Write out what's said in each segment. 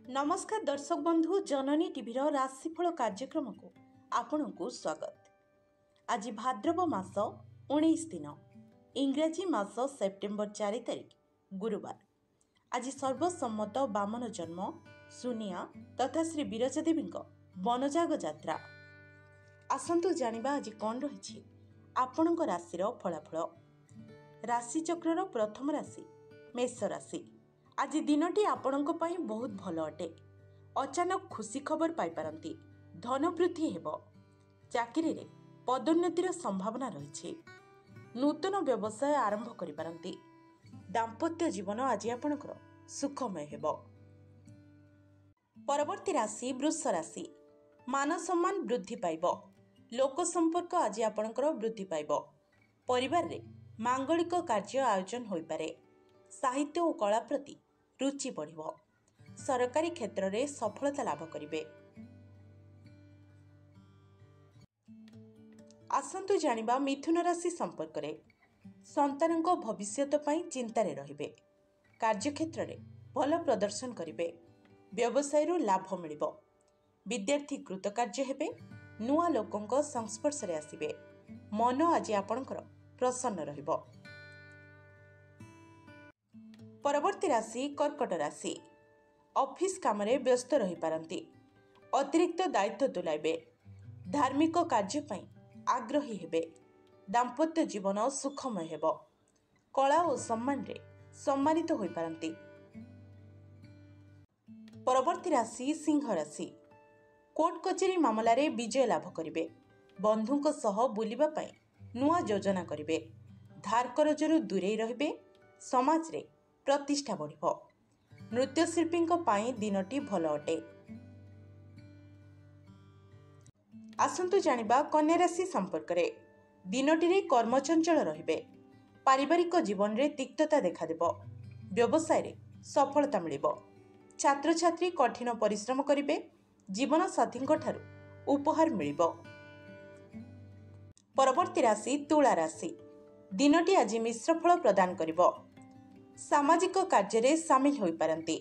नमस्कार दर्शक बंधु जननी टीवीर राशिफल कार्यक्रम को आपण को स्वागत। आज भाद्रव मास 19 दिन इंग्राजी मास सेप्टेम्बर 4 तारिख गुरुवार। आज सर्वसम्मत बामन जन्म सुनिया तथा श्री विरजा देवी वनजाग यात्रा। आसंतु जानिबा आज कौन रही आपणक राशि फलाफल। राशि चक्र प्रथम राशि मेष राशि। आज दिनटी आपणक पई बहुत भल अटे। अचानक खुशी खबर पाई पारंती। धन वृद्धि हेब। चाकरी रे पदोन्नतिर संभावना रही। नूतन व्यवसाय आरंभ करि पारंती। दाम्पत्य जीवन आज आपणकर सुखमय हेब। परवर्ती राशि वृष राशि। मान सम्मान वृद्धि पाइब। लोक संपर्क आज आपणकर वृद्धि पाइब। परिवार रे मांगलिक कार्य आयोजन होई पारे। साहित्य और कला प्रति रुचि बढ़िब। सरकारी क्षेत्र में सफलता लाभ करिवे। आसंतु जानिबा मिथुन राशि संपर्क रे। संतानक भविष्यत पई चिंतारे रहिबे। कार्यक्षेत्र में भल प्रदर्शन करिवे। व्यवसाय रु लाभ मिलिबो। विद्यार्थी कृतकार्य हेबे। नुआ लोकंक संस्पर्श रे आसिबे। मन आज आपणकर प्रसन्न रहिबो। परवर्ती राशि कर्कट राशि। ऑफिस काम रे व्यस्त रही पारंती। अतिरिक्त दायित्व तुलाइबे। धार्मिक कार्य पई आग्रही हेबे। दाम्पत्य जीवन सुखमय हेबो। कला और सम्मान रे सम्मानित होई पारंती। परवर्ती राशि सिंह राशि। कोर्ट कचेरी मामला रे विजय लाभ करिवे। बंधुक सह बुलिबा पई नुआ योजना करिवे। धार करजरु दूरे रहिबे। समाज रे प्रतिष्ठा बढ़िब। नृत्यशिल्पी दिनटी भल अटे। आसंतु जानिबा कन्या राशि संपर्क रे। दिनटी रे कर्मचंचल रहिबे। पारिवारिक जीवन रे तिक्तता देखा देबो। व्यवसाय रे सफलता मिलिबो। छात्र छात्री कठिन परिश्रम करिवे। जीवन साथी ठारू उपहार मिलिबो। परवर्ती राशि तुला राशि। दिनटी आज मिश्र फल प्रदान करिबो। सामाजिक कार्य रे शामिल होई पारंती।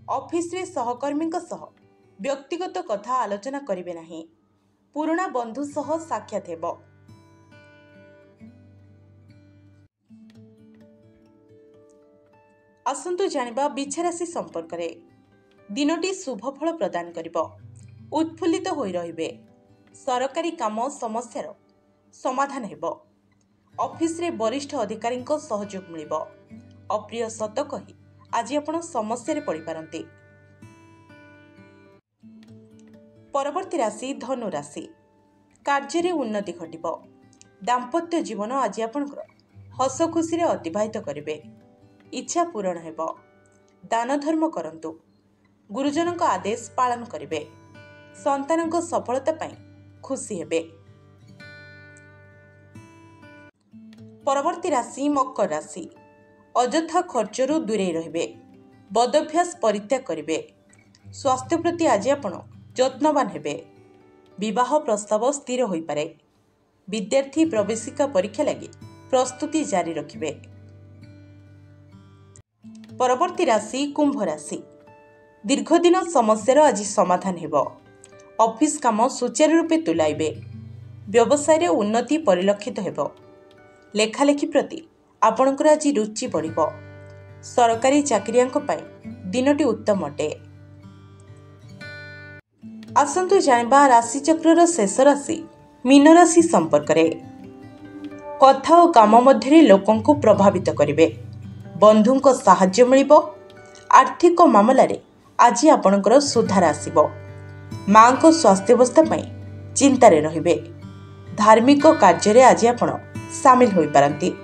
ऑफिस रे सहकर्मी सह व्यक्तिगत कथा आलोचना करिवे नाही। पुराना बंधु सह साक्षात हेबो। आसंतु जानिबा बिछा राशि संपर्क रे। दिनटी शुभ फल प्रदान करिबो। उत्फुल्लित होई रहिबे। सरकारी काम समस्यार समाधान हेबो। ऑफिस रे वरिष्ठ अधिकारी सहयोग मिलिबो। अप्रिय सत कही आज आपण समस्या रे पड़ी पारंती। परवर्ती राशि धनु राशि। कार्य रे उन्नति घटिबो। दाम्पत्य जीवन आज आपणकर हस खुशी रे अतिबाहित करिवे। इच्छा पूरण हेबो। दान धर्म करंतु। गुरुजनक आदेश पालन करिवे। संतानक सफलता पई खुशी हेबे। परवर्ती राशि मकर राशि। अजथा खर्चरू दूरे रहिबे। बदभ्यास परित्याग करिवे। स्वास्थ्य प्रति आज आपण जत्नवान हेबे। विवाह प्रस्ताव स्थिर होई पारे। विद्यार्थी प्रवेशिका परीक्षा लगी प्रस्तुति जारी रखिबे। परवर्ती राशि कुंभ राशि। दीर्घदिन समस्यार आज समाधान हेबो। ऑफिस काम सुचारू रूपे तुलाइबे। व्यवसाय रे उन्नति परिलक्षित हेबो। लेखालेखी प्रति आपणकर आज रुचि बढ़िब। सरकारी चाकरियांक पई दिनटी उत्तम अटे। आसंतु जानिबा राशि चक्रर शेष राशि मीन राशि संपर्क रे। कथा और काम मध्य लोकंकु प्रभावित करिवे। बंधुंक साहाय्य मिलिबो। आर्थिक मामला रे आज आपणकर सुधार आसिबो। मां को स्वास्थ्य अवस्था पई चिंतारे रहिबे। धार्मिक कार्य रे आज आपण शामिल होई पारंती।